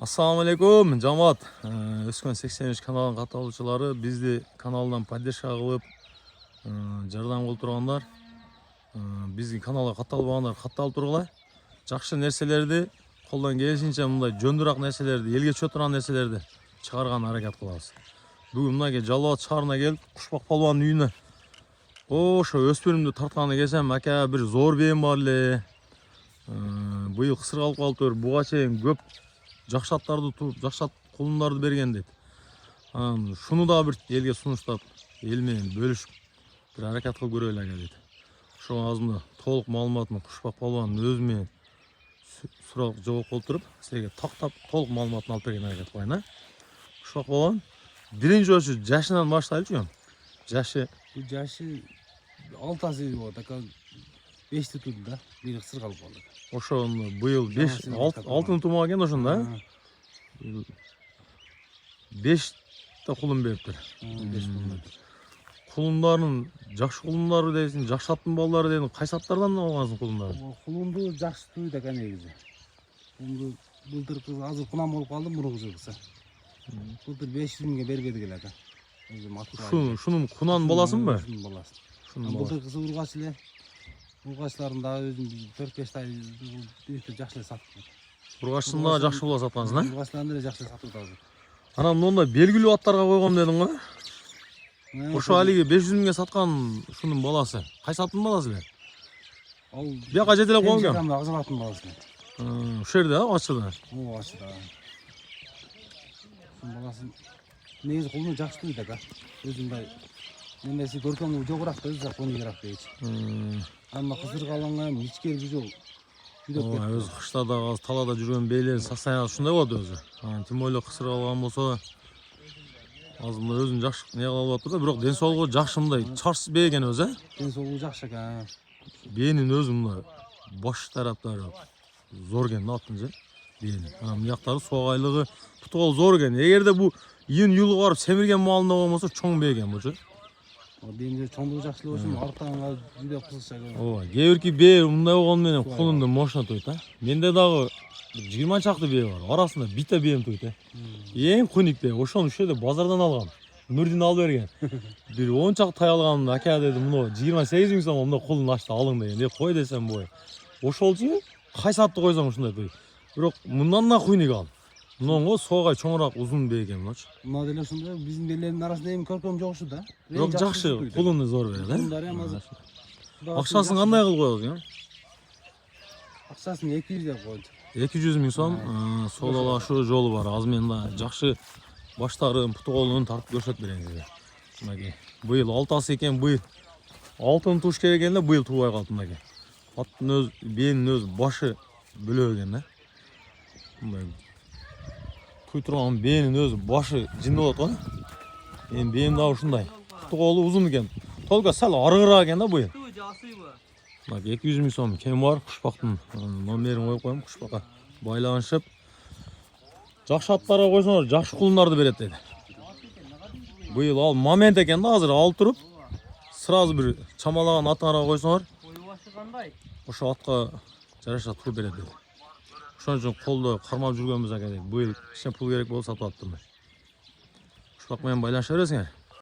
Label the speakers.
Speaker 1: Assalamu alaikum, Жамат. Өскөн 83 каналын катталуучулары, бизди каналдан поддержка кылып, жардам кылып тургандар, бизди каналга катталбагандар катталып тургула. Жакшы нерселерди, колдон келишинче мындай жөндүрак нерселерди, элге чөп турган нерселерди чыгарган аракет кылабыз. Бүгүн мынакей Жалал Абад шаарына келип, Кушбак полбандын үйүнө ошо өспүрүмдү тартканы келсем, ака бир зор бээм бар эле. Быйыл кысыргалып калыптыр, буга чейин көп жакшы аттарды туруп, жакшы кулундарды берген дейт. Шуну да бир элге сунуштап, эл менен бөлүшүп, бир аракет кылып көрөлү ага дейт. Ошого азырында толук маалыматын Кушбак полбандын өзү менен сурап жооп колтуруп, силерге тактап толук маалыматын алып берген аракет кылайын, а? Кушбак полбан биринчи ошо жашынан баштайлычы. Жашы
Speaker 2: 6 болот, ака 5 туду да, бири кысыр калып калды.
Speaker 1: Ошо быйыл 6 тумага экен ошондо, а? 5 та кулун бериптир.
Speaker 2: 5 кулун.
Speaker 1: Кулундардын жакшы кулундары дейсиң, жакшы аттын балдары дейсиң, кайсы аттардан алгансың кулундарды?
Speaker 2: Кулунду жакшы туйт экен негизи. Кулунду былтыркы азыр кунам болуп калды мурунку жылкысы. Былтыр 500 миңге бербедик эле ака.
Speaker 1: Шунун кунан баласынбы?
Speaker 2: Шунун баласы. Былтыркысы ургач эле. Ургачларын да өзүм 4-5 ай өтө жакшы эле саттым.
Speaker 1: Ургачтын да жакшы була саткансың, а?
Speaker 2: Ургачларын деле жакшы сатып атабыз.
Speaker 1: Анан монда белгилүү аттарга койгом дедиң го? Ошо алиги 500 миңге саткан шунун баласы. Кайсы аттын баласы эле?
Speaker 2: Ал
Speaker 1: бияка жетелеп койгом экен.
Speaker 2: Акжал аттын баласы.
Speaker 1: Ошол жерде, а, Ачыда.
Speaker 2: Ачыда. Шунун баласы негизи кулуну жакшы туйт ака. Өзүндай немеси көркөмү жогураак да өзү конигирак дейт. Ама кызыргаланга ичкер жүзөк.
Speaker 1: Өзү кышта да талаада жүргөн бейлер состояниясы ушундай болот өзү. Тем более кысыргалган болсо азырында өзүн жакшы не кылып атыр да, бирок ден соолугу жакшы мындай чарс бээ экен өзү, а?
Speaker 2: Ден соолугу жакшы экен.
Speaker 1: Бээнин өзү мындай баш тараптары зор экен да аттын же. Бээнин. Мыяктары согайлыгы путугол зор экен. Эгерде бу июнь-июлга барып семирген маалында болмосо чоң бээ экен бучу.
Speaker 2: Бээни чоңдугу жакшы эле болсун, арканга жүдө кызыкча экен.
Speaker 1: Ооба, кээ бирки бээ мындай болгону менен кулунду мощно туйт, а? Менде дагы 20 чакты бээ бар. Арасында битте бээм туйт, а? Эң куник бээ, ошону ушул жерде базардан алгам. Нурдин алып берген. Бир 10 чакты тай алгам, ака деди, муну 28 миң сом мындай кулун ачты алың деген. Кой десем бой. Ошолчу кайсы атты койсоң ушундай туйт. Бирок мындан да куник ал. Мынго согай чоңураак узун бээ экен мынчу.
Speaker 2: Мына деле ушундай биздин бээлердин арасында эми көркөм жокшу да.
Speaker 1: Бирок жакшы, кулуну зор берет, а?
Speaker 2: Кулундар эми азыр.
Speaker 1: Акчасын кандай кылып коебуз?
Speaker 2: Акчасын 200 деп койду.
Speaker 1: 200 миң сом соодалашуу жолу бар. Азыр мен да жакшы баштарын, путу колун тартып көрсөтүп берейин сизге. Мынакей. Быйыл 6-асы экен, быйыл 6-ын туш керек экен да, быйыл тубай калды мынакей. Аттын өз, бээнин өз башы бөлө экен да. Мындай туй турган бээнин өзү башы жин болот го. Эми бээм да ушундай. Путу колу узун экен. Только сал арыгыраак экен да быйыл. Бак 200 миң сом кем бар, Кушбактын номерин коюп коем, Кушбакка байланышып. Жакшы аттарга койсоңор, жакшы кулундарды берет деди. Быйыл ал момент экен да, азыр алып туруп, сразу бир чамалаган аттарга койсоңор, ошо атка жараша туруп берет деди. Ошон үчүн колдо кармап жүргөнбүз ака деди. Быйыл кичине пул керек болсо сатып аттым. Кушбак менен байланыша бересиңер.